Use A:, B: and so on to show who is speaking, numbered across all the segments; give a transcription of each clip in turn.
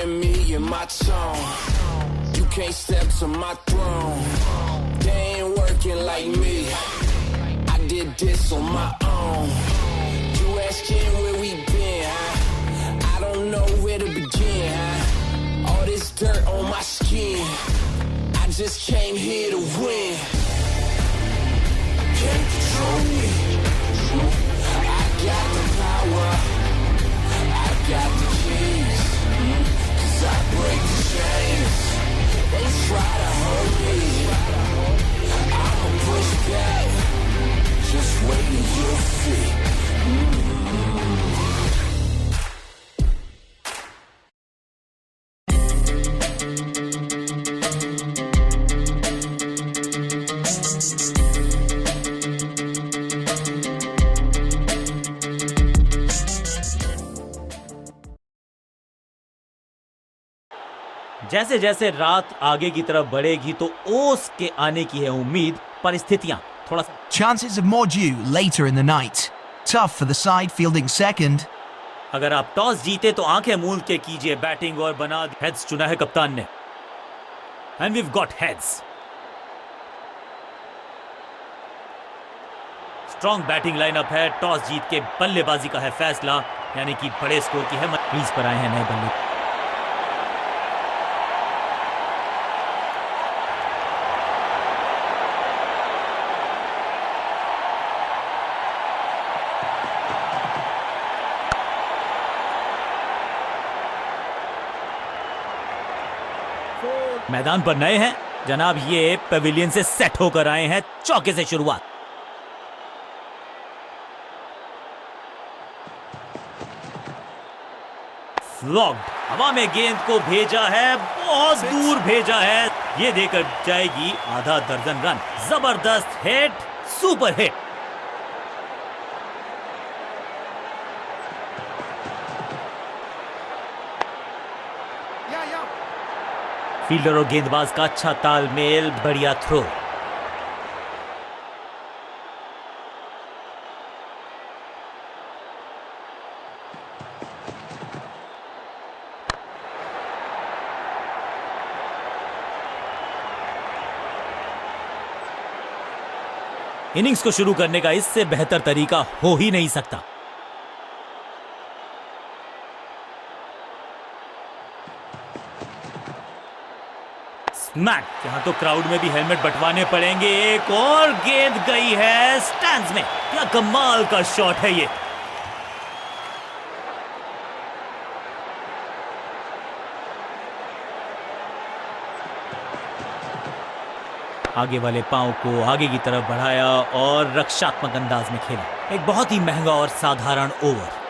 A: and me and my tone. You can't step to my throne. They ain't working like me. I did this on my own. You asking where we been, huh? I don't know where to begin, huh? All this dirt on my skin. I just came here to win. Can't control me. I got the power. I got the keys. 'Cause I break the chains. They try to hold me. I'ma push back. Just wait and you'll see.
B: जैसे जैसे रात आगे की तरफ बढ़ेगी तो ओस के आने की है उम्मीद, परिस्थितियां थोड़ा सा
C: Chances of more dew later in the night. Tough for the side fielding second.
B: अगर आप टॉस जीते तो आंखें मूंद के कीजिए बैटिंग और बना हेड्स चुना है कप्तान ने। And we've got heads. Strong batting lineup है। टॉस जीत के बल्लेबाजी का है फैसला, यानी कि बड़े स्कोर की है। क्रीज पर आए हैं नए बल्ले। मैदान पर नए हैं जनाब, ये पेविलियन से सेट होकर आए हैं। चौके से शुरुआत। फ्लॉग्ड, हवा में गेंद को भेजा है, बहुत दूर भेजा है। ये देकर जाएगी आधा दर्जन रन। जबरदस्त हिट, सुपर हिट। फील्डर और गेंदबाज का अच्छा तालमेल, बढ़िया थ्रो। इनिंग्स को शुरू करने का इससे बेहतर तरीका हो ही नहीं सकता। स्मैक, यहां तो क्राउड में भी हेलमेट बंटवाने पड़ेंगे। एक और गेंद गई है स्टैंड्स में। क्या कमाल का शॉट है ये। आगे वाले पांव को आगे की तरफ बढ़ाया और रक्षात्मक अंदाज में खेला। एक बहुत ही महंगा और साधारण ओवर।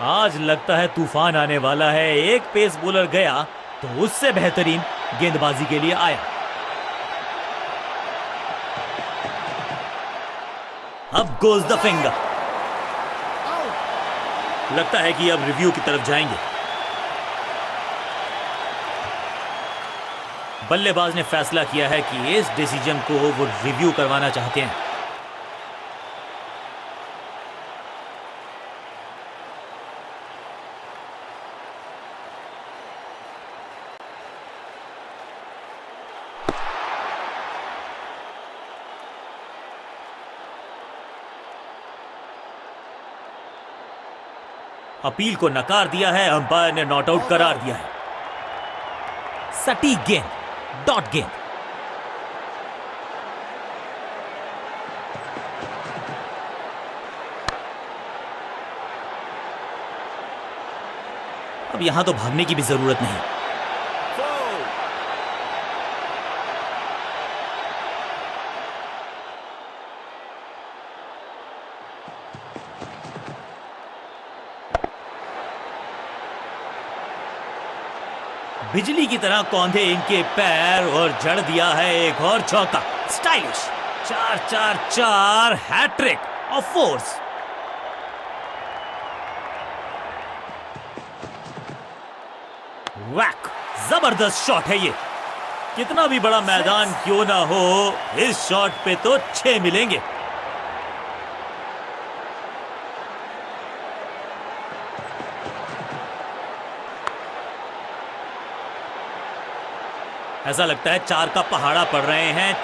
B: आज लगता है तूफान आने वाला है। एक पेस बॉलर गया तो उससे बेहतरीन गेंदबाजी के लिए आया। अब गोज द फिंगर। लगता है कि अब रिव्यू की तरफ जाएंगे। बल्लेबाज ने फैसला किया है कि इस डिसीजन को वो रिव्यू करवाना चाहते हैं। अपील को नकार दिया है, अंपायर ने नॉट आउट करार दिया है। सटीक गेंद, डॉट गेंद। अब यहां तो भागने की भी जरूरत नहीं। बिजली की तरह कौंधे इनके पैर और जड़ दिया है एक और चौका। Stylish 4-4-4 hat trick of fours. Whack, जबरदस्त शॉट है ये। कितना भी बड़ा मैदान क्यों ना हो, इस शॉट पे तो 6 मिलेंगे। ऐसा लगता है 4 का पहाड़ा पड़ रहे हैं।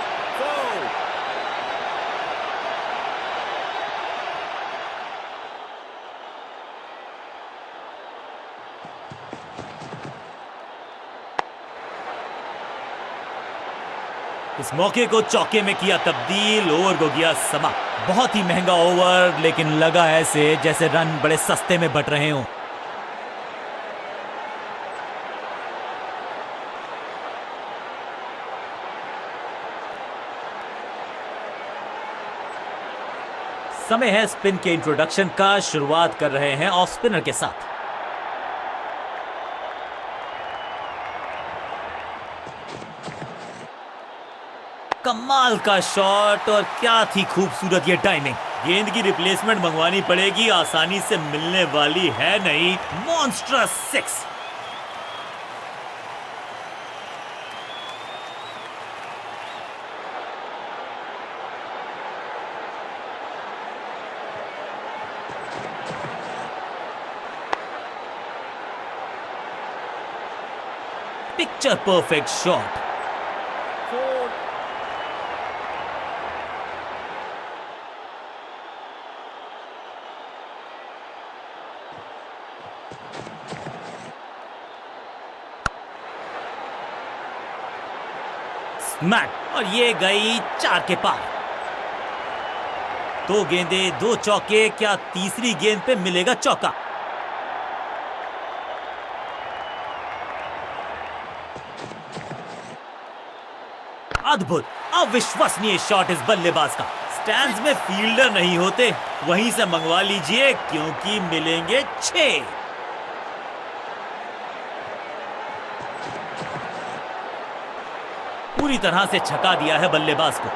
B: इस मौके को चौके में किया तब्दील, ओवर को किया समाप्त। बहुत ही महंगा ओवर, लेकिन लगा ऐसे जैसे रन बड़े सस्ते में बट रहे हों। समय है स्पिन के इंट्रोडक्शन का। शुरुआत कर रहे हैं ऑफ स्पिनर के साथ। कमाल का शॉट, और क्या थी खूबसूरत ये टाइमिंग। गेंद की रिप्लेसमेंट मंगवानी पड़ेगी, आसानी से मिलने वाली है नहीं। Monstrous 6। Picture perfect shot. Smack, और ये गई 4 के पार। 2 गेंदें 2 चौके, क्या तीसरी गेंद पे मिलेगा चौका? अद्भुत, अविश्वसनीय शॉट इस बल्लेबाज का। स्टैंड्स में फील्डर नहीं होते, वहीं से मंगवा लीजिए, क्योंकि मिलेंगे 6। पूरी तरह से छका दिया है बल्लेबाज को।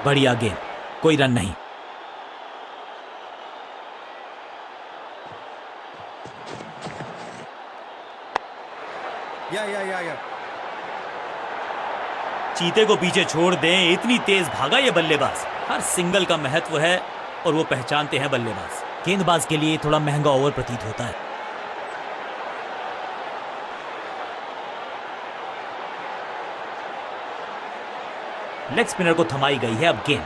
B: बढ़िया गेंद, कोई रन नहीं।
D: या।
B: चीते को पीछे छोड़ दें, इतनी तेज भागा ये बल्लेबाज। हर सिंगल का महत्व है और वो पहचानते हैं बल्लेबाज। गेंदबाज के लिए थोड़ा महंगा ओवर प्रतीत होता है। लेग स्पिनर को थमाई गई है अब गेंद।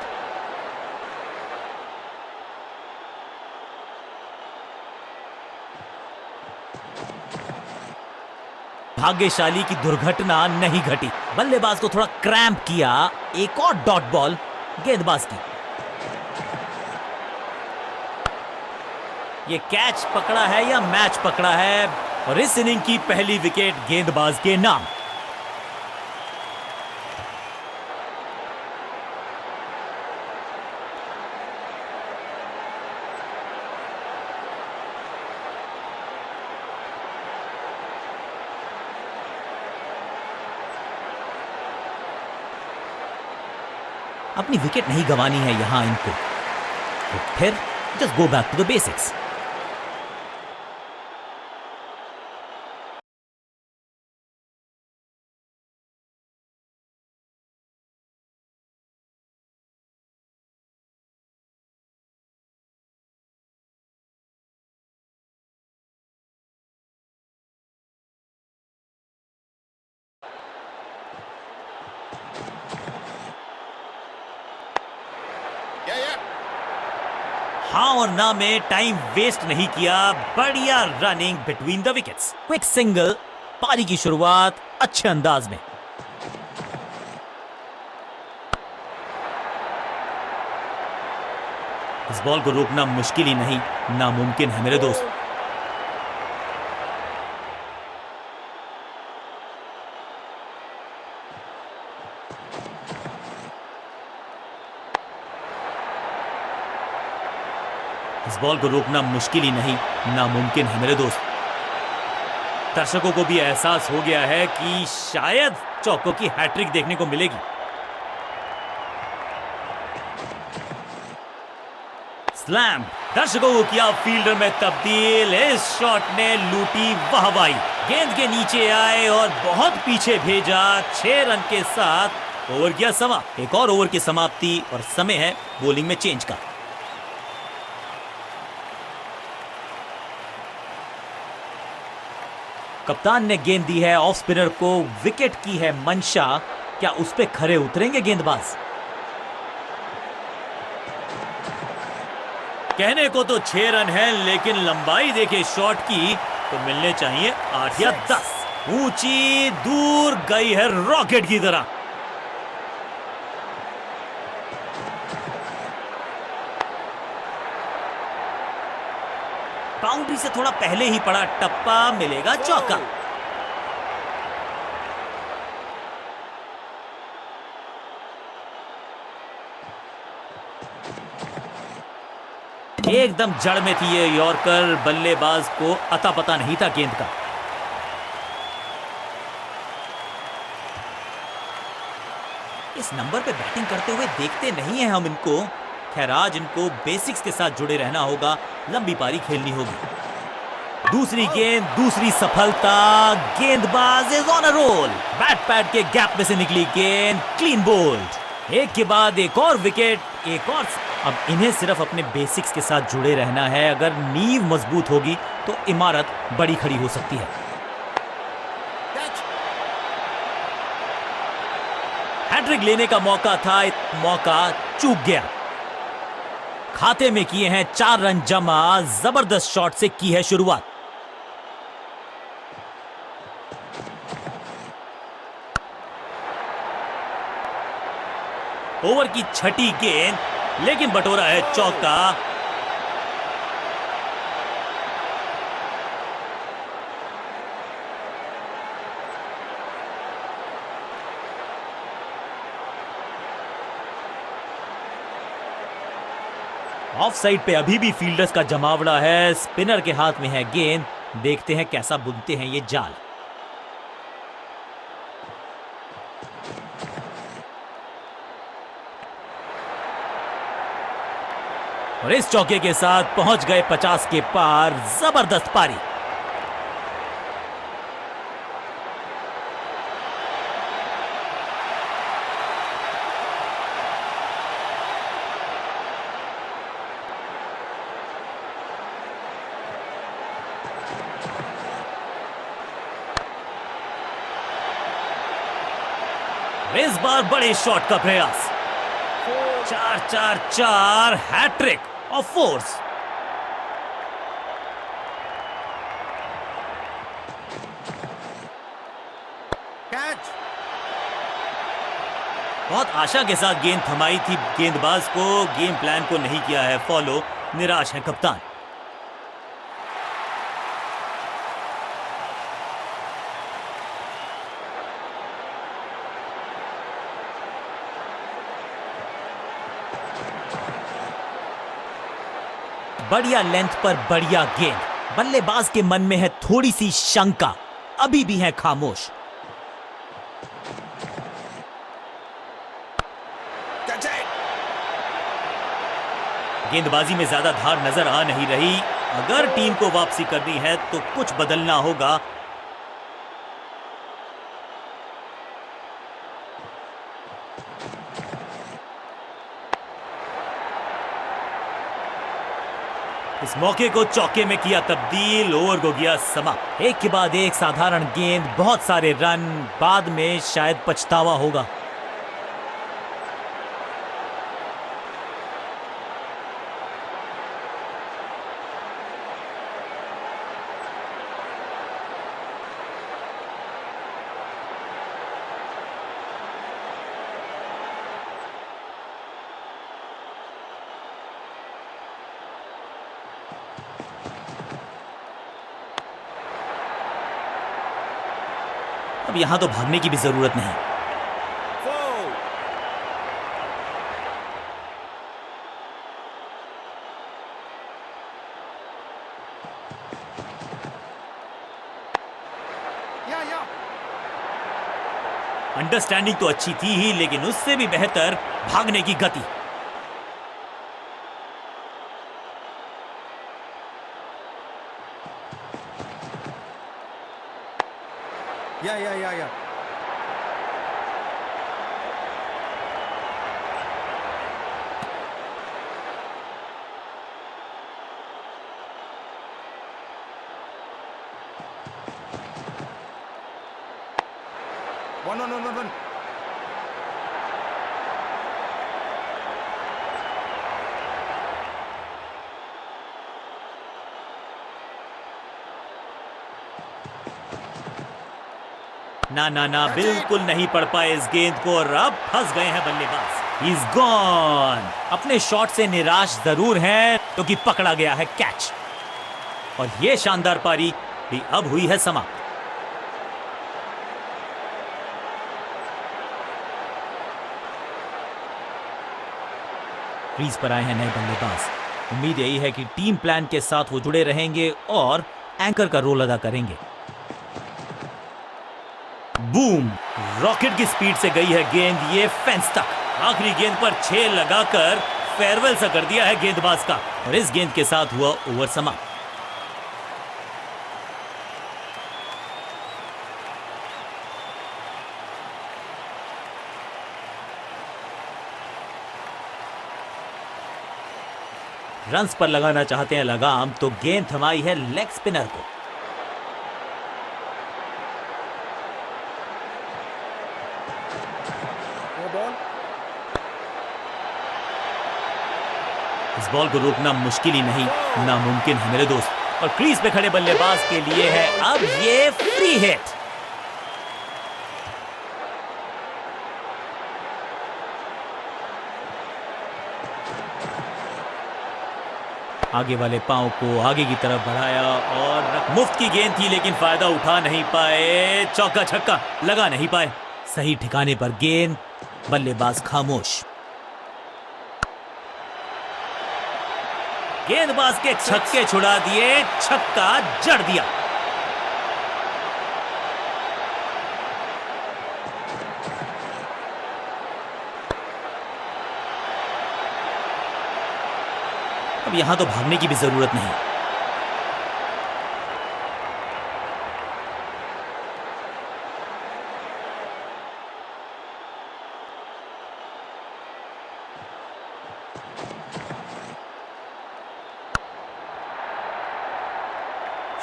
B: भाग्यशाली की दुर्घटना नहीं घटी। बल्लेबाज को थोड़ा क्रैम्प किया। एक और डॉट बॉल गेंदबाज की। ये कैच पकड़ा है या मैच पकड़ा है, और इस इनिंग की पहली विकेट गेंदबाज के नाम। अपनी विकेट नहीं गंवानी है यहां इनको, तो फिर just go back to the basics. हाँ और ना में टाइम वेस्ट नहीं किया। बढ़िया running between the wickets. Quick single, पारी की शुरुआत अच्छे अंदाज में। इस बॉल को रोकना मुश्किल ही नहीं, नामुमकिन है मेरे दोस्त। इस बॉल को रोकना मुश्किल ही नहीं, नामुमकिन है मेरे दोस्त। दर्शकों को भी एहसास हो गया है कि शायद चौकों की हैट्रिक देखने को मिलेगी। स्लैम, दर्शकों को किया फील्डर में तब्दील। इस शॉट ने लूटी वाहवाही। गेंद के नीचे आए और बहुत पीछे भेजा। 6 रन के साथ ओवर किया समाप्त। एक और ओवर की समाप्ति और समय है बॉलिंग में चेंज का। कप्तान ने गेंद दी है ऑफ स्पिनर को, विकेट की है मंशा। क्या उस पे खरे उतरेंगे गेंदबाज? कहने को तो 6 रन है, लेकिन लंबाई देखे शॉट की तो मिलने चाहिए 8 या 10। ऊंची दूर गई है रॉकेट की तरह। बाउंड्री से थोड़ा पहले ही पड़ा टप्पा, मिलेगा चौका। एकदम जड़ में थी ये यॉर्कर, बल्लेबाज को अता पता नहीं था गेंद का। इस नंबर पे बैटिंग करते हुए देखते नहीं है हम इनको। खैर आज इनको बेसिक्स के साथ जुड़े रहना होगा, लंबी पारी खेलनी होगी। दूसरी गेंद, दूसरी सफलता, गेंदबाज is on a roll. Bat pad के गैप में से निकली गेंद, क्लीन बोल्ड। एक के बाद एक और विकेट, एक और। अब इन्हें सिर्फ अपने बेसिक्स के साथ जुड़े रहना है। अगर नींव मजबूत होगी तो इमारत बड़ी खड़ी हो सकती है। हैट्रिक लेने का मौका था, मौका चूक गया। खाते में किए हैं 4 रन जमा, जबरदस्त शॉट से की है शुरुआत। ओवर की छठी गेंद, लेकिन बटोरा है चौका। ऑफ साइड पे अभी भी फील्डर्स का जमावड़ा है, स्पिनर के हाथ में है गेंद। देखते हैं कैसा बुनते हैं ये जाल। और इस चौके के साथ पहुंच गए 50 के पार। जबरदस्त पारी। इस बार बड़े शॉट का प्रयास। 4-4-4 हैट्रिक ऑफ फोर्स।
D: कैच।
B: बहुत आशा के साथ गेंद थमाई थी गेंदबाज को, गेम प्लान को नहीं किया है फॉलो। निराश है कप्तान। बढ़िया लेंथ पर बढ़िया गेंद। बल्लेबाज के मन में है थोड़ी सी शंका, अभी भी है खामोश। गेंदबाजी में ज्यादा धार नजर आ नहीं रही। अगर टीम को वापसी करनी है तो कुछ बदलना होगा। इस मौके को चौके में किया तब्दील, ओवर को किया समाप्त। एक के बाद एक साधारण गेंद, बहुत सारे रन, बाद में शायद पछतावा होगा। अब यहां तो भागने की भी जरूरत नहीं। अंडरस्टैंडिंग तो अच्छी थी ही, लेकिन उससे भी बेहतर भागने की गति।
D: या
B: ना ना ना, बिल्कुल नहीं पढ़ पाए इस गेंद को और अब फंस गए हैं बल्लेबाज। He is gone. अपने शॉट से निराश जरूर हैं क्योंकि पकड़ा गया है कैच और ये शानदार पारी भी अब हुई है समाप्त। क्रीज पर आए हैं नए बल्लेबाज। उम्मीद यही है कि टीम प्लान के साथ वो जुड़े रहेंगे और एंकर का रोल अदा करेंगे। बूम, रॉकेट की स्पीड से गई है गेंद ये फेंस तक। आखिरी गेंद पर 6 लगाकर फेयरवेल सा कर दिया है गेंदबाज का और इस गेंद के साथ हुआ ओवर समाप्त। रन्स पर लगाना चाहते हैं लगाम तो गेंद थमाई है लेग स्पिनर को। इस बॉल को रोकना मुश्किल ही नहीं नामुमकिन है मेरे दोस्त और क्रीज पे खड़े बल्लेबाज के लिए है अब ये फ्री हिट। आगे वाले पांव को आगे की तरफ बढ़ाया और मुफ्त की गेंद थी लेकिन फायदा उठा नहीं पाए। चौका छक्का लगा नहीं पाए। सही ठिकाने पर गेंद, बल्लेबाज खामोश। गेंदबाज के छक्के छुड़ा दिए, छक्का जड़ दिया। अब यहां तो भागने की भी जरूरत नहीं।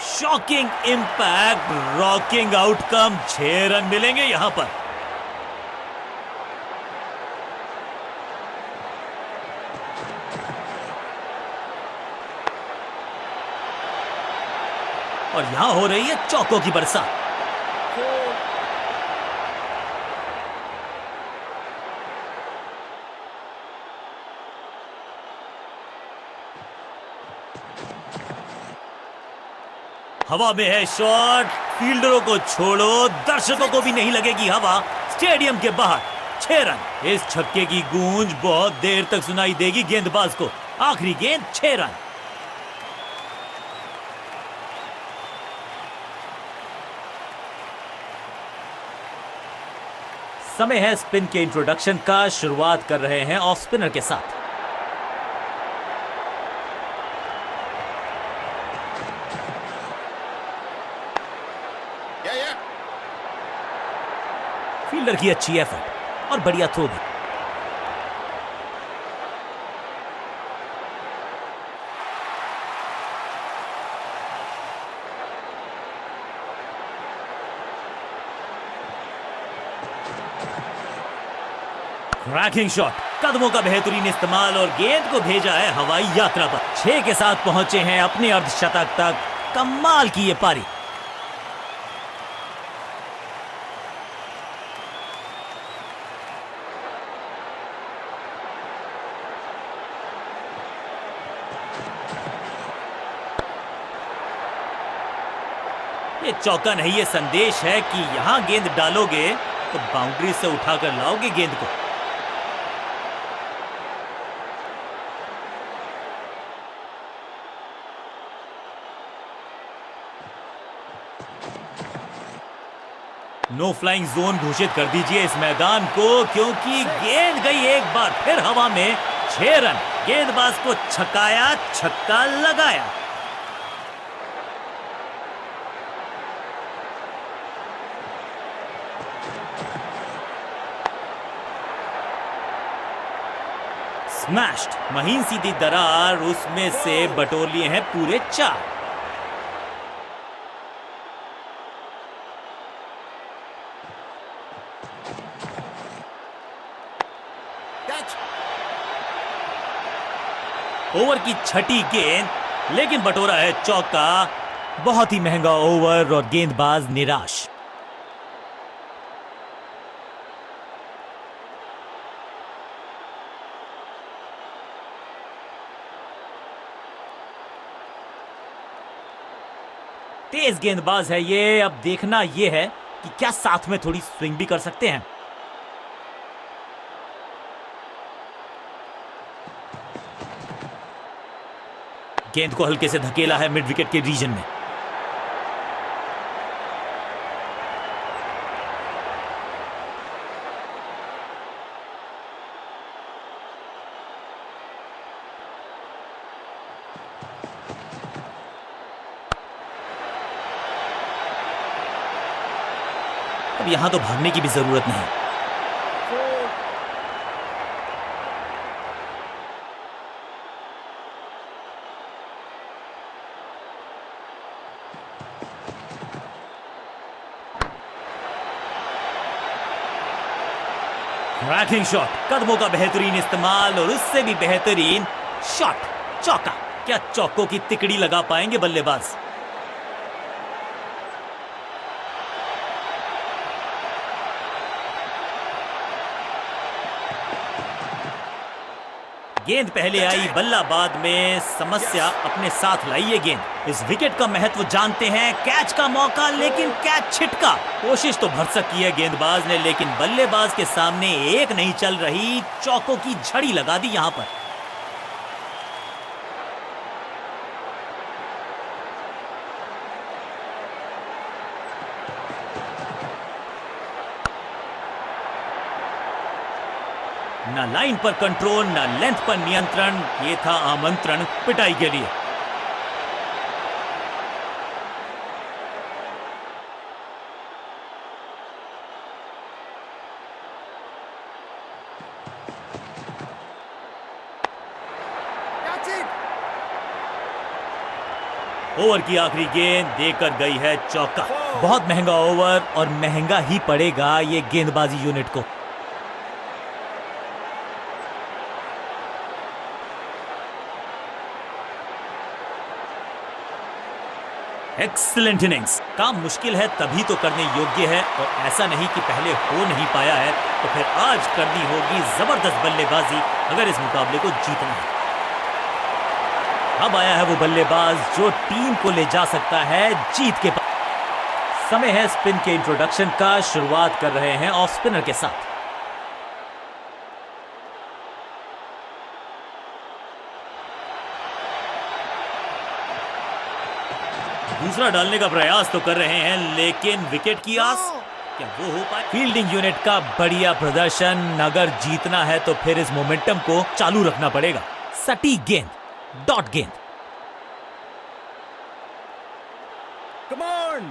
B: Shocking impact, rocking outcome. 6 run मिलेंगे यहां पर। और यहां हो रही है चौकों की बरसात। हवा में है शॉट, फील्डरों को छोड़ो, दर्शकों को भी नहीं लगेगी हवा। स्टेडियम के बाहर 6 रन। इस छक्के की गूंज बहुत देर तक सुनाई देगी गेंदबाज को। आखिरी गेंद 6 रन। समय है स्पिन के इंट्रोडक्शन का। शुरुआत कर रहे हैं ऑफ स्पिनर के साथ। फील्डर की अच्छी एफर्ट और बढ़िया थ्रो भी। क्रैकिंग शॉट, कदमों का बेहतरीन इस्तेमाल और गेंद को भेजा है हवाई यात्रा पर। 6 के साथ पहुंचे हैं अपने अर्धशतक तक। कमाल की ये पारी। ये चौका नहीं, ये संदेश है कि यहां गेंद डालोगे तो बाउंड्री से उठाकर लाओगे गेंद को। नो फ्लाइंग जोन घोषित कर दीजिए इस मैदान को क्योंकि गेंद गई एक बार फिर हवा में। 6 रन। गेंदबाज को छकाया, छक्का लगाया। स्मैश्ड, महीन सीधी दरार, उसमें से बटोर लिए हैं पूरे 4। ओवर की छठी गेंद लेकिन बटोरा है चौका। बहुत ही महंगा ओवर और गेंदबाज निराश। तेज गेंदबाज है ये। अब देखना ये है कि क्या साथ में थोड़ी स्विंग भी कर सकते हैं। गेंद को हल्के से धकेला है मिड विकेट के रीजन में। अब यहां तो भागने की भी जरूरत नहीं। क्रैकिंग शॉट, कदमों का बेहतरीन इस्तेमाल और उससे भी बेहतरीन शॉट, चौका। क्या चौकों की तिकड़ी लगा पाएंगे बल्लेबाज? गेंद पहले आई, बल्ला बाद में समस्या अपने साथ लाई ये गेंद। इस विकेट का महत्व जानते हैं। कैच का मौका, लेकिन कैच छिटका। कोशिश तो भरसक की है गेंदबाज ने, लेकिन बल्लेबाज के सामने एक नहीं चल रही। चौकों की झड़ी लगा दी यहां पर। ना लाइन पर कंट्रोल, ना लेंथ पर नियंत्रण। ये था आमंत्रण पिटाई के लिए।
D: Catch it.
B: ओवर की आखिरी गेंद देकर गई है चौका। बहुत महंगा ओवर और महंगा ही पड़ेगा ये गेंदबाजी यूनिट को। Excellent innings. काम मुश्किल है तभी तो करने योग्य है, और ऐसा नहीं कि पहले हो नहीं पाया है तो फिर आज करनी होगी जबरदस्त बल्लेबाजी अगर इस मुकाबले को जीतना है। अब आया है वो बल्लेबाज जो टीम को ले जा सकता है जीत के पास। समय है स्पिन के इंट्रोडक्शन का। शुरुआत कर रहे हैं ऑफ स्पिनर के साथ। दूसरा डालने का प्रयास तो कर रहे हैं, लेकिन विकेट की आस, क्या वो हो पाए? फील्डिंग यूनिट का बढ़िया प्रदर्शन। अगर जीतना है तो फिर इस मोमेंटम को चालू रखना पड़ेगा। सटीक गेंद, डॉट गेंद।
D: Come on.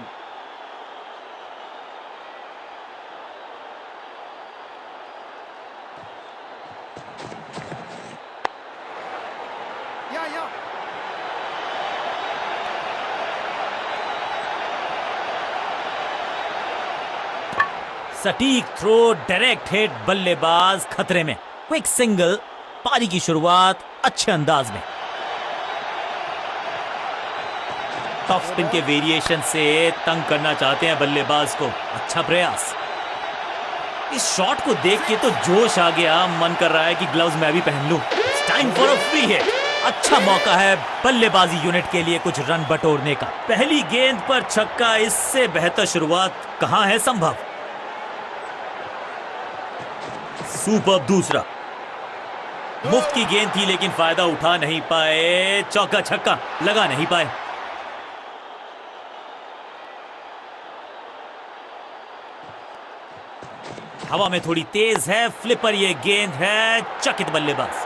D: Yeah.
B: सटीक थ्रो, डायरेक्ट हिट, बल्लेबाज खतरे में। क्विक सिंगल, पारी की शुरुआत अच्छे अंदाज में। टॉप स्पिन के वेरिएशन से तंग करना चाहते हैं बल्लेबाज को। अच्छा प्रयास। इस शॉट को देख के तो जोश आ गया, मन कर रहा है कि ग्लव्स मैं भी पहन लूं। Time for a free hit. अच्छा मौका है बल्लेबाजी यूनिट के लिए कुछ रन बटोरने का। पहली गेंद पर छक्का, इससे बेहतर शुरुआत कहां है संभव। सुपर दूसरा। मुफ्त की गेंद थी लेकिन फायदा उठा नहीं पाए। चौका छक्का लगा नहीं पाए। हवा में थोड़ी तेज है, फ्लिपर ये गेंद है। चकित बल्लेबाज।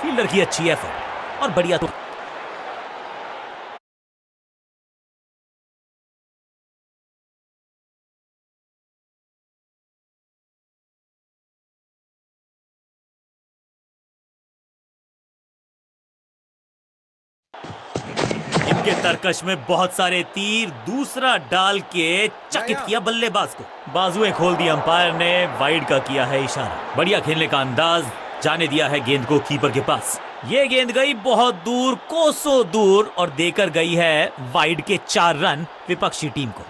B: फील्डर की अच्छी एफर्ट और बढ़िया तो। इनके तरकश में बहुत सारे तीर। दूसरा डाल के चकित किया बल्लेबाज को। बाजुएं खोल दी अंपायर ने। वाइड का किया है इशारा। बढ़िया खेलने का अंदाज। जाने दिया है गेंद को कीपर के पास। ये गेंद गई बहुत दूर, कोसों दूर, और देकर गई है वाइड के 4 रन विपक्षी टीम को।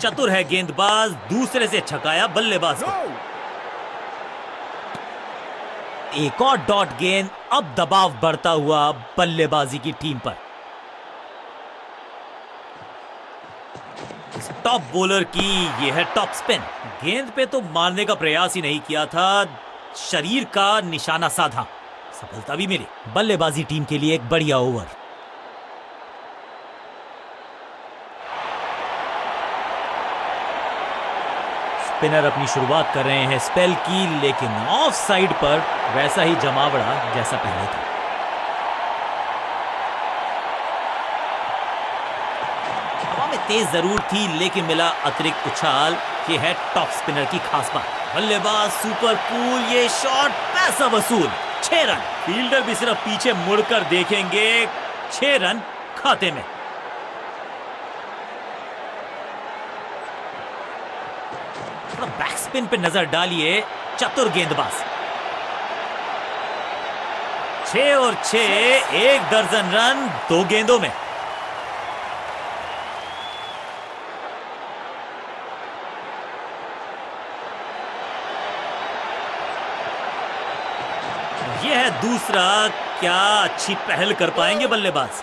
B: चतुर है गेंदबाज, दूसरे से छकाया बल्लेबाज को। एक और डॉट गेंद। अब दबाव बढ़ता हुआ बल्लेबाजी की टीम पर। टॉप बॉलर की ये है टॉप स्पिन। गेंद पे तो मारने का प्रयास ही नहीं किया था, शरीर का निशाना साधा, सफलता भी मिली। बल्लेबाजी टीम के लिए एक बढ़िया ओवर। स्पिनर अपनी शुरुआत कर रहे हैं स्पेल की, लेकिन ऑफ साइड पर वैसा ही जमावड़ा जैसा पहले था। हवा में तेज जरूर थी, लेकिन मिला अतिरिक्त उछाल। ये है टॉप स्पिनर की खास बात। बल्लेबाज सुपर कूल, ये शॉट पैसा वसूल। 6 रन। फील्डर भी सिर्फ पीछे मुड़कर देखेंगे, 6 रन खाते में। बैकस्पिन पे नजर डालिए, चतुर गेंदबाज। 6 और 6, 1 दर्जन रन 2 गेंदों में। यह है दूसरा। क्या अच्छी पहल कर पाएंगे बल्लेबाज।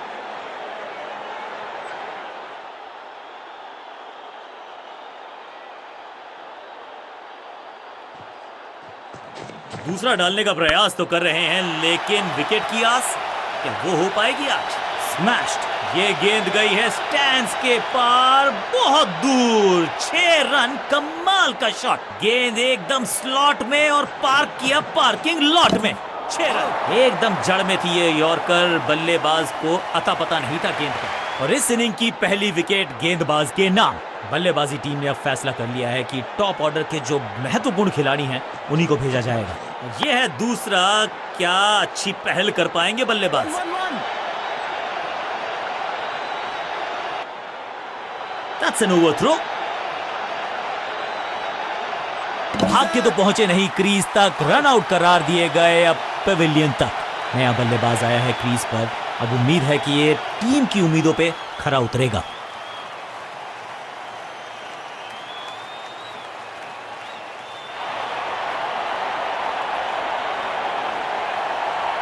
B: दूसरा डालने का प्रयास तो कर रहे हैं, लेकिन विकेट की आस, क्या वो हो पाएगी आज? स्मैश्ड। ये गेंद गई है स्टैंड्स के पार, बहुत दूर। 6 रन, कमाल का शॉट। गेंद एकदम स्लॉट में और पार्क किया पार्किंग लॉट में। 6 रन। एकदम जड़ में थी ये यॉर्कर, बल्लेबाज को अता पता नहीं था गेंद का। और इस इनिंग की पहली विकेट गेंदबाज के नाम। बल्लेबाजी टीम ने अब फैसला कर लिया है कि टॉप ऑर्डर के जो महत्वपूर्ण खिलाड़ी हैं उन्हीं को भेजा जाएगा। यह है दूसरा। क्या अच्छी पहल कर पाएंगे बल्लेबाज।
D: 1-1.
B: That's an overthrow. भाग के तो पहुंचे नहीं क्रीज तक, रन आउट करार दिए गए अब पेविलियन तक। नया बल्लेबाज आया है क्रीज पर, अब उम्मीद है कि ये टीम की उम्मीदों पे खरा उतरेगा।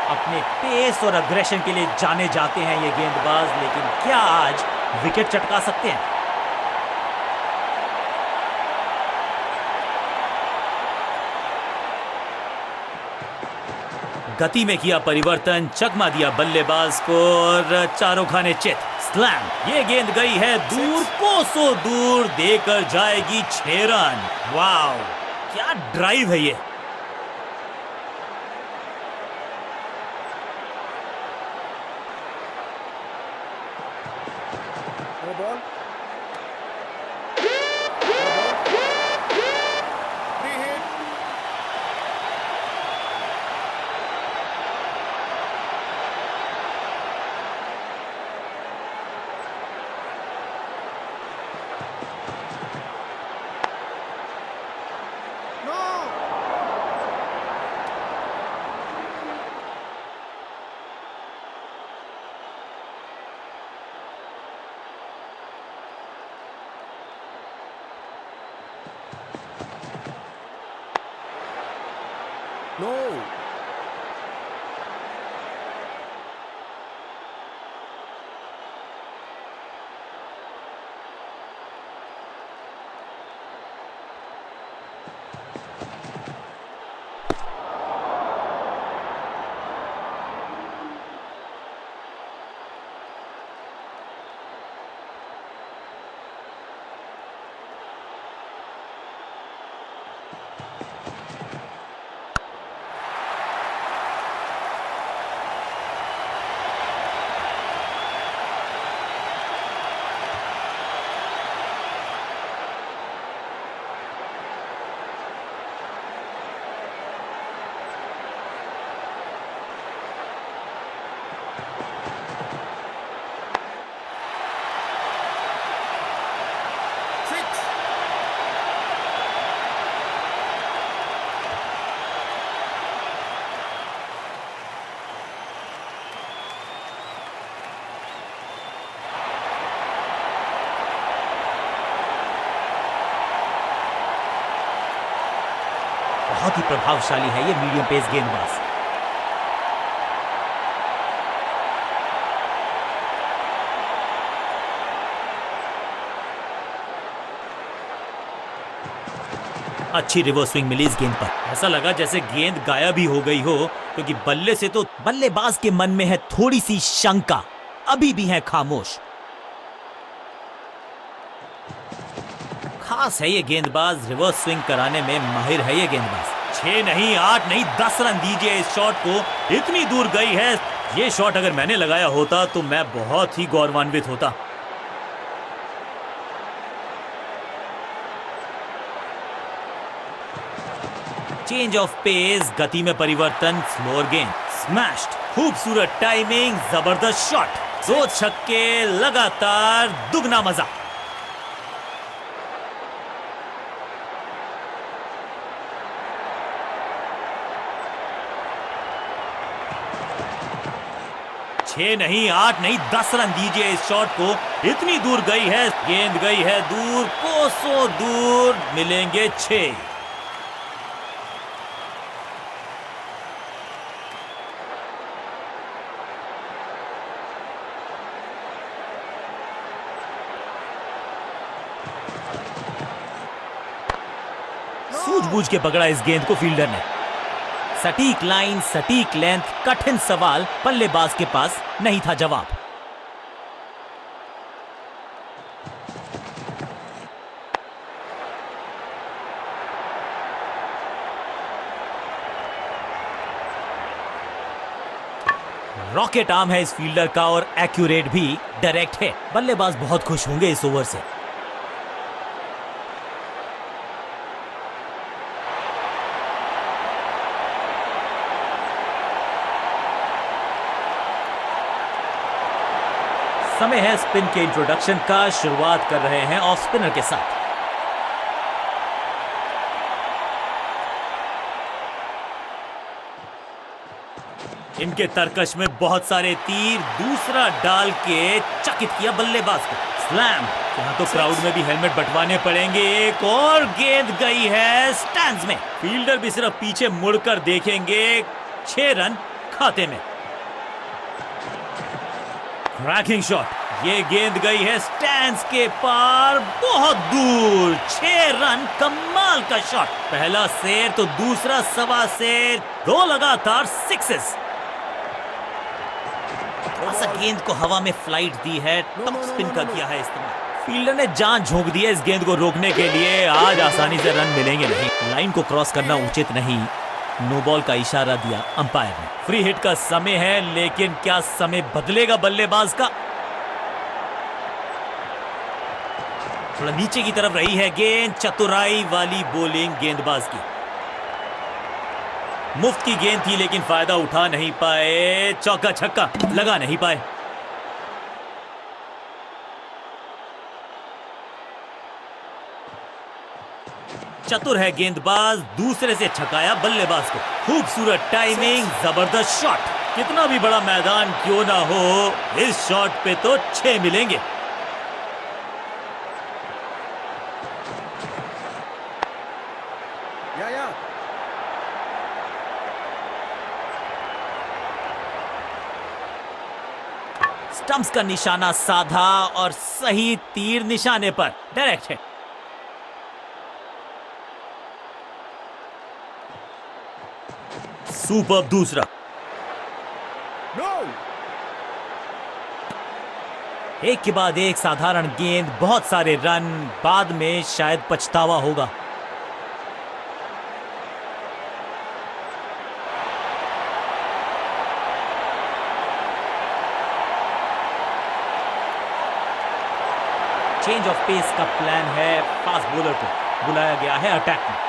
B: अपने पेस और अग्रेशन के लिए जाने जाते हैं ये गेंदबाज, लेकिन क्या आज विकेट चटका सकते हैं? गति में किया परिवर्तन, चकमा दिया बल्लेबाज को और चारों खाने चित। स्लैम। ये गेंद गई है दूर, कोसों दूर, देकर जाएगी 6 रन। वाव, क्या ड्राइव है ये।
D: No ball. Free hit. No. No.
B: बहुत ही प्रभावशाली है ये मीडियम पेस गेंदबाज। अच्छी रिवर्स स्विंग मिली इस गेंद पर। ऐसा लगा जैसे गेंद गायब ही हो गई हो, क्योंकि बल्ले से तो बल्लेबाज के मन में है थोड़ी सी शंका, अभी भी है खामोश। खास है ये गेंदबाज, रिवर्स स्विंग कराने में माहिर है ये गेंदबाज। 6 नहीं 8 नहीं 10 रन दीजिए इस शॉट को, इतनी दूर गई है। ये शॉट अगर मैंने लगाया होता तो मैं बहुत ही गौरवान्वित होता। चेंज ऑफ पेस, गति में परिवर्तन, स्लोअर गेंद, स्मैश्ड, खूबसूरत टाइमिंग, जबरदस्त शॉट, 2 छक्के लगातार, दुगना मजा। छह नहीं 8 नहीं 10 रन दीजिए इस शॉट को, इतनी दूर गई है गेंद, गई है दूर, कोसों दूर, मिलेंगे 6। सूझबूझ के पकड़ा इस गेंद को फील्डर ने। सटीक लाइन, सटीक लेंथ, कठिन सवाल, बल्लेबाज के पास नहीं था जवाब। रॉकेट आर्म है इस फील्डर का और एक्यूरेट भी, डायरेक्ट है। बल्लेबाज बहुत खुश होंगे इस ओवर से। समय है स्पिन के इंट्रोडक्शन का, शुरुआत कर रहे हैं ऑफ स्पिनर के साथ। इनके तरकश में बहुत सारे तीर, दूसरा डाल के चकित किया बल्लेबाज को। स्लैम, यहां तो क्राउड में भी हेलमेट बंटवाने पड़ेंगे। एक और गेंद गई है स्टैंड्स में, फील्डर भी सिर्फ पीछे मुड़कर देखेंगे। 6 रन खाते में। क्रैकिंग शॉट, ये गेंद गई है स्टैंड्स के पार, बहुत दूर, 6 रन, कमाल का शॉट। पहला शेर तो दूसरा सवा शेर, 2 लगातार सिक्सेस। थोड़ा सा गेंद को हवा में फ्लाइट दी है, टॉप स्पिन का किया है इस्तेमाल। फील्डर ने जान झोंक दी है इस गेंद को रोकने के लिए। आज आसानी से रन मिलेंगे नहीं, लाइन को क्रॉस करना उचित नहीं, नो बॉल का इशारा दिया अंपायर ने। फ्री हिट का समय है, लेकिन क्या समय बदलेगा बल्लेबाज का? थोड़ा नीचे की तरफ रही है गेंद, चतुराई वाली बॉलिंग गेंदबाज की। मुफ्त की गेंद थी लेकिन फायदा उठा नहीं पाए, चौका छक्का लगा नहीं पाए। चतुर है गेंदबाज, दूसरे से छकाया बल्लेबाज को। खूबसूरत टाइमिंग, जबरदस्त शॉट। कितना भी बड़ा मैदान क्यों ना हो, इस शॉट पे तो 6 मिलेंगे।
D: या
B: स्टंप्स का निशाना साधा और सही तीर निशाने पर, डायरेक्ट है। सुपर दूसरा।
D: नो,
B: एक के बाद एक साधारण गेंद, बहुत सारे रन, बाद में शायद पछतावा होगा। चेंज ऑफ पेस का प्लान है, फास्ट बॉलर को बुलाया गया है अटैक में।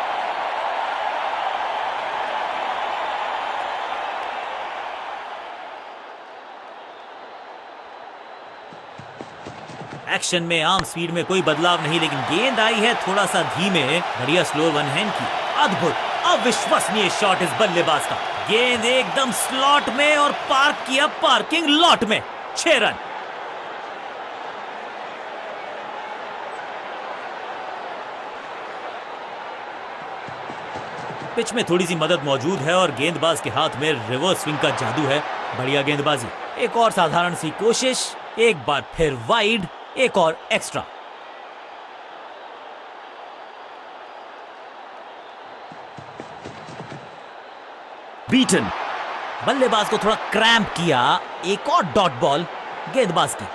B: एक्शन में आर्म स्पीड में कोई बदलाव नहीं, लेकिन गेंद आई है थोड़ा सा धीमे। बढ़िया स्लो वन हैंड की, अद्भुत अविश्वसनीय शॉट इस बल्लेबाज का। गेंद एकदम स्लॉट में और पार्क किया पार्किंग लॉट में। 6 रन। पिच में थोड़ी सी मदद मौजूद है और गेंदबाज के हाथ में रिवर्स स्विंग का जादू है। बढ़िया गेंदबाजी। एक और साधारण सी कोशिश, एक बार फिर वाइड, एक और एक्स्ट्रा। बीटन, बल्लेबाज को थोड़ा क्रैम्प किया, एक और डॉट बॉल गेंदबाज की।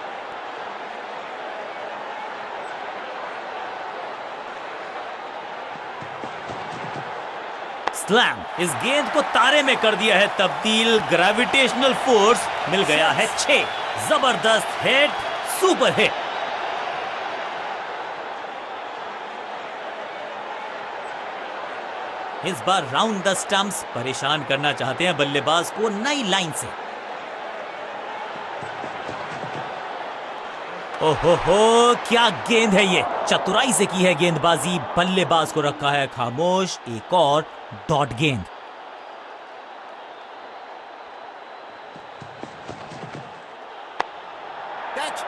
B: स्लैम, इस गेंद को तारे में कर दिया है तब्दील, ग्रेविटेशनल फोर्स मिल गया है 6। जबरदस्त हिट, सुपर हिट। इस बार राउंड द स्टंप्स, परेशान करना चाहते हैं बल्लेबाज को नई लाइन से। ओहो हो, क्या गेंद है ये, चतुराई से की है गेंदबाजी, बल्लेबाज को रखा है खामोश। एक और डॉट गेंद।
D: Catch.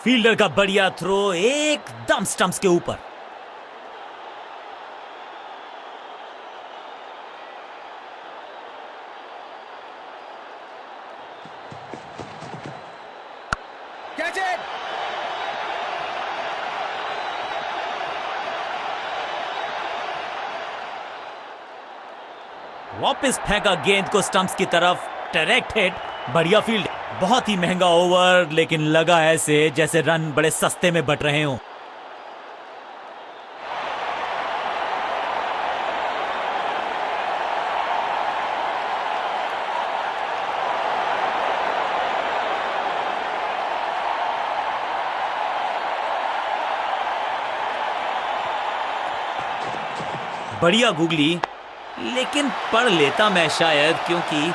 B: फील्डर का बढ़िया थ्रो एकदम स्टंप्स के ऊपर।
D: Catch it.
B: वापस फेंका गेंद को स्टंप्स की तरफ, डायरेक्ट हिट, बढ़िया फील्ड। बहुत ही महंगा ओवर, लेकिन लगा ऐसे जैसे रन बड़े सस्ते में बट रहे हों। बढ़िया गुगली, लेकिन पढ़ लेता मैं शायद, क्योंकि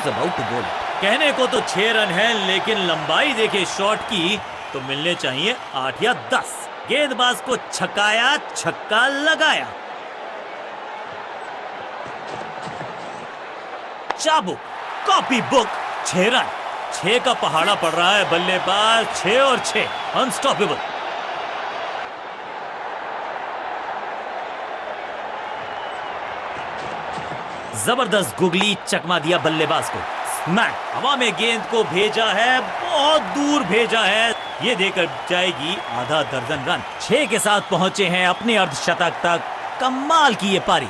B: अबाउट टू बॉल। कहने को तो 6 रन है, लेकिन लंबाई देखे शॉट की तो मिलने चाहिए 8 या 10। गेंदबाज को छकाया, छक्का लगाया। चाबुक, कॉपी बुक, 6 रन। 6 का पहाड़ा पड़ रहा है बल्लेबाज, 6 और 6, अनस्टॉपेबल। जबरदस्त गुगली, चकमा दिया बल्लेबाज को। स्मैक, हवा में गेंद को भेजा है, बहुत दूर भेजा है, ये देकर जाएगी आधा दर्जन रन। 6 के साथ पहुंचे हैं अपने अर्धशतक तक। कमाल की ये पारी।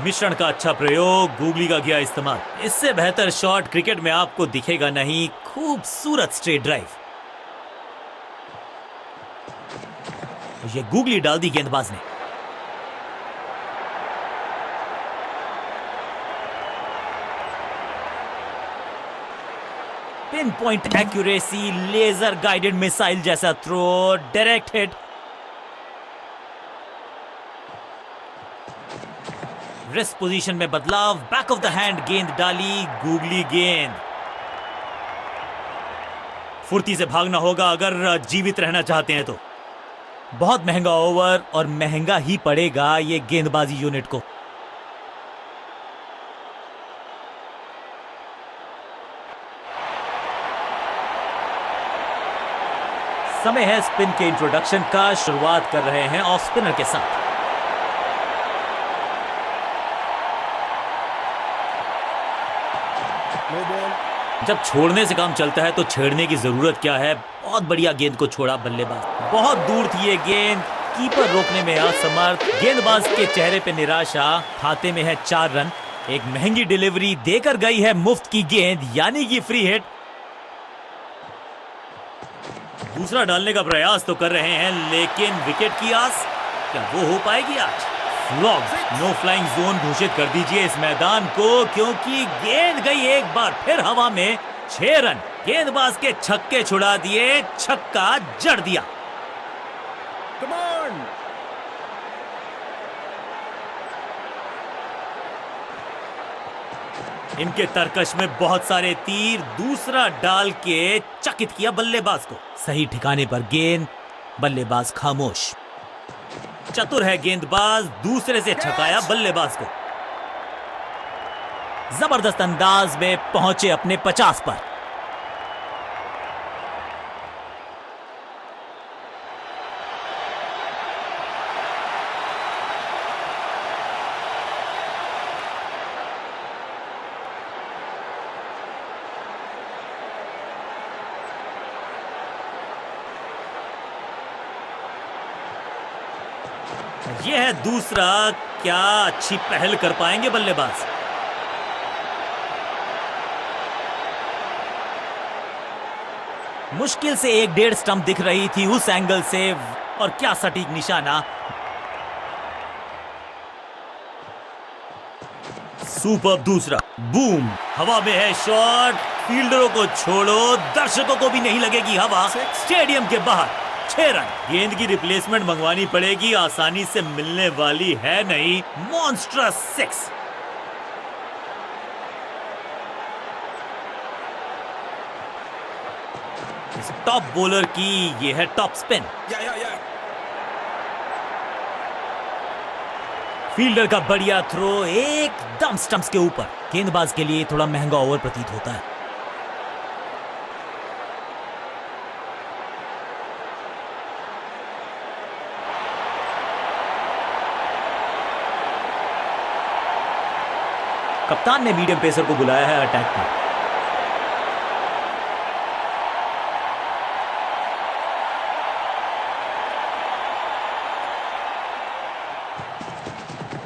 B: मिश्रण का अच्छा प्रयोग, गूगली का किया इस्तेमाल। इससे बेहतर शॉट क्रिकेट में आपको दिखेगा नहीं। खूबसूरत स्ट्रेट ड्राइव, ये गूगली डाल दी गेंदबाज ने। Pinpoint accuracy, laser guided missile जैसा throw, direct hit. Wrist position में बदलाव, बैक ऑफ द हैंड गेंद डाली, गूगली गेंद। फुर्ती से भागना होगा अगर जीवित रहना चाहते हैं तो। बहुत महंगा ओवर, और महंगा ही पड़ेगा ये गेंदबाजी यूनिट को। समय है स्पिन के इंट्रोडक्शन का। शुरुआत कर रहे हैं ऑफ स्पिनर के साथ।
D: No ball.
B: जब छोड़ने से काम चलता है तो छेड़ने की जरूरत क्या है। बहुत बढ़िया गेंद को छोड़ा बल्लेबाज, बहुत दूर थी ये गेंद, कीपर रोकने में असमर्थ। गेंदबाज के चेहरे पे निराशा। खाते में है 4 रन। एक महंगी डिलीवरी देकर गई है मुफ्त की गेंद, यानी कि फ्री हिट। दूसरा डालने का प्रयास तो कर रहे हैं, लेकिन विकेट की आस, क्या वो हो पाएगी आज? फ्लॉग, नो फ्लाइंग जोन घोषित कर दीजिए इस मैदान को, क्योंकि गेंद गई एक बार फिर हवा में। 6 रन। गेंदबाज के छक्के छुड़ा दिए, छक्का जड़ दिया।
D: Come on.
B: इनके तरकश में बहुत सारे तीर। दूसरा डाल के चकित किया बल्लेबाज को। सही ठिकाने पर गेंद, बल्लेबाज खामोश। चतुर है गेंदबाज, दूसरे से छकाया बल्लेबाज को। जबरदस्त अंदाज में पहुंचे अपने 50 पर। यह है दूसरा। क्या अच्छी पहल कर पाएंगे बल्लेबाज। मुश्किल से 1.5 स्टंप दिख रही थी उस एंगल से, और क्या सटीक निशाना। सुपर दूसरा, बूम, हवा में है शॉट। फील्डरों को छोड़ो, दर्शकों को भी नहीं लगेगी हवा। स्टेडियम के बाहर 6 रन। गेंद की रिप्लेसमेंट मंगवानी पड़ेगी, आसानी से मिलने वाली है नहीं। मॉन्स्ट्रस 6। इस टॉप बॉलर की ये है टॉप स्पिन।
D: Yeah.
B: फील्डर का बढ़िया थ्रो एकदम स्टंप्स के ऊपर। गेंदबाज के लिए थोड़ा महंगा ओवर प्रतीत होता है। कप्तान ने मीडियम पेसर को बुलाया है अटैक में।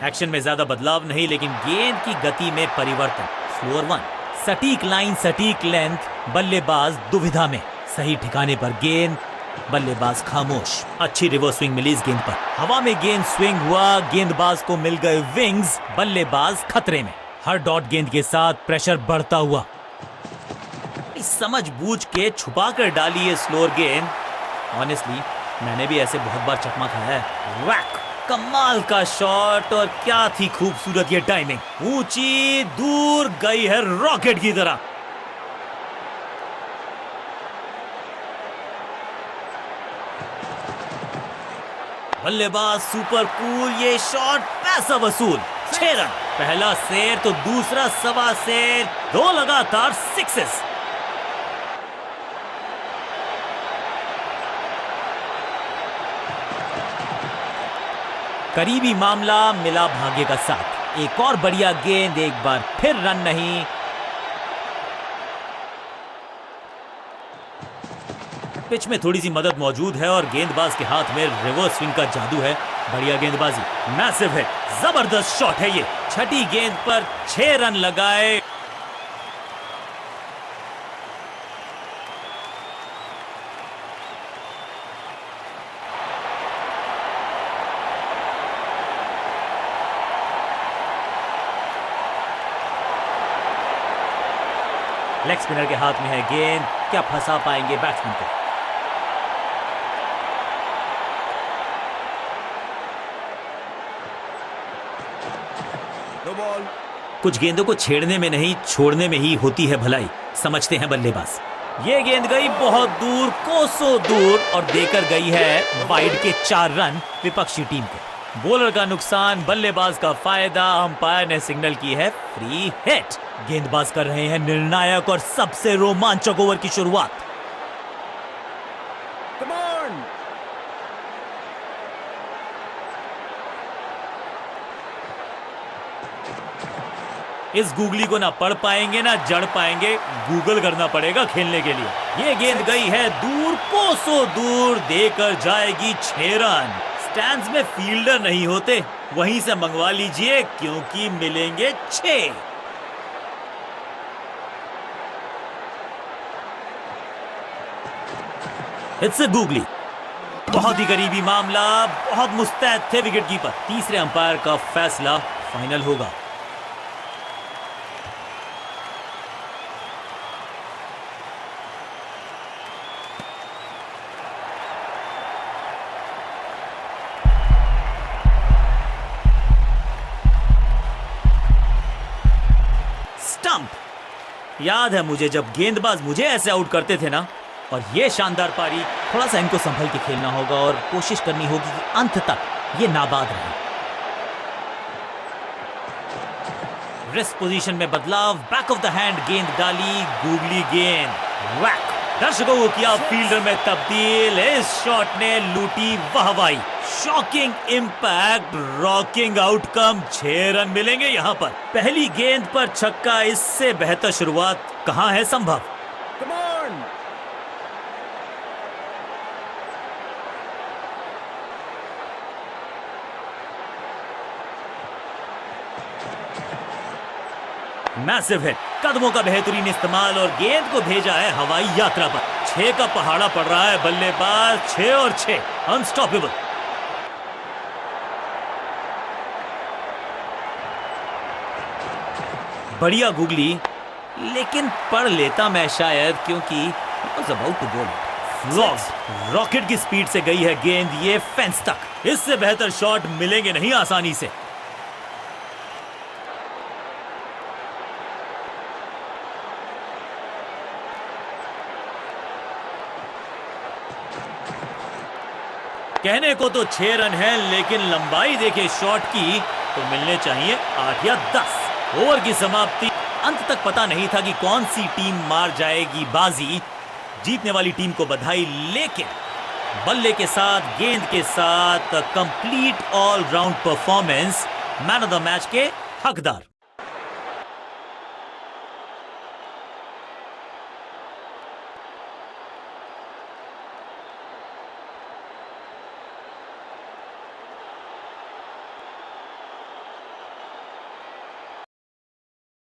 B: एक्शन में ज्यादा बदलाव नहीं, लेकिन गेंद की गति में परिवर्तन। स्लोअर 1, सटीक लाइन, सटीक लेंथ। बल्लेबाज दुविधा में। सही ठिकाने पर गेंद, बल्लेबाज खामोश। अच्छी रिवर्स स्विंग मिली इस गेंद पर। हवा में गेंद स्विंग हुआ, गेंदबाज को मिल गए विंग्स। बल्लेबाज खतरे में। हर डॉट गेंद के साथ प्रेशर बढ़ता हुआ। समझ बूझ के छुपा कर डाली है स्लोअर गेंद। ऑनेस्टली मैंने भी ऐसे बहुत बार चकमा खाया है। वैक, कमाल का शॉट, और क्या थी खूबसूरत ये टाइमिंग। ऊंची दूर गई है रॉकेट की तरह। बल्लेबाज सुपर कूल, ये शॉट पैसा वसूल। 6 रन। पहला शेर तो दूसरा सवा शेर, 2 लगातार सिक्सेस। करीबी मामला, मिला भाग्य का साथ। एक और बढ़िया गेंद, एक बार फिर रन नहीं। पिच में थोड़ी सी मदद मौजूद है और गेंदबाज के हाथ में रिवर्स स्विंग का जादू है। बढ़िया गेंदबाजी, मैसिव है, जबरदस्त शॉट है ये। छठी गेंद पर 6 रन लगाए। लेग स्पिनर के हाथ में है गेंद, क्या फंसा पाएंगे बैट्समैन को।
D: No ball.
B: कुछ गेंदों को छेड़ने में नहीं, छोड़ने में ही होती है भलाई, समझते हैं बल्लेबाज। ये गेंद गई बहुत दूर, कोसों दूर, और देकर गई है वाइड के 4 रन विपक्षी टीम को। बॉलर का नुकसान, बल्लेबाज का फायदा। अंपायर ने सिग्नल की है फ्री हिट। गेंदबाज कर रहे हैं निर्णायक और सबसे रोमांचक ओवर की शुरुआत।
D: Come on.
B: इस गूगली को ना पढ़ पाएंगे ना जड़ पाएंगे, गूगल करना पड़ेगा खेलने के लिए। ये गेंद गई है दूर, कोसों दूर, देकर जाएगी 6 रन। स्टैंड्स में फील्डर नहीं होते, वहीं से मंगवा लीजिए क्योंकि मिलेंगे 6। It's a googly. बहुत ही करीबी मामला, बहुत मुस्तैद थे विकेटकीपर। तीसरे अंपायर का फैसला फाइनल होगा। स्टंप। याद है मुझे जब गेंदबाज मुझे ऐसे आउट करते थे ना, और ये शानदार पारी। थोड़ा सा इनको संभल के खेलना होगा और कोशिश करनी होगी कि अंत तक ये नाबाद रहे। रिस्ट पोजीशन में बदलाव, बैक ऑफ द हैंड गेंद डाली, गूगली गेंद, वैक। दर्शकों को किया फील्डर में तब्दील। इस शॉट ने लूटी वाहवाही। Shocking impact, rocking outcome. 6 run मिलेंगे यहां पर। पहली गेंद पर छक्का, इससे बेहतर शुरुआत कहां है संभव।
D: Come on.
B: मैसिव हिट, कदमों का बेहतरीन इस्तेमाल और गेंद को भेजा है हवाई यात्रा पर। 6 का पहाड़ा पड़ रहा है बल्लेबाज, 6 और 6, अनस्टॉपेबल। बढ़िया गुगली, लेकिन पढ़ लेता मैं शायद, क्योंकि about to ball flog. Rocket की स्पीड से गई है गेंद ये फेंस तक। इससे बेहतर शॉट मिलेंगे नहीं आसानी से। कहने को तो 6 रन है, लेकिन लंबाई देखे शॉट की तो मिलने चाहिए 8 या 10। ओवर की समाप्ति, अंत तक पता नहीं था कि कौन सी टीम मार जाएगी बाजी। जीतने वाली टीम को बधाई, लेकिन बल्ले के साथ, गेंद के साथ complete all round performance, man of the match के हकदार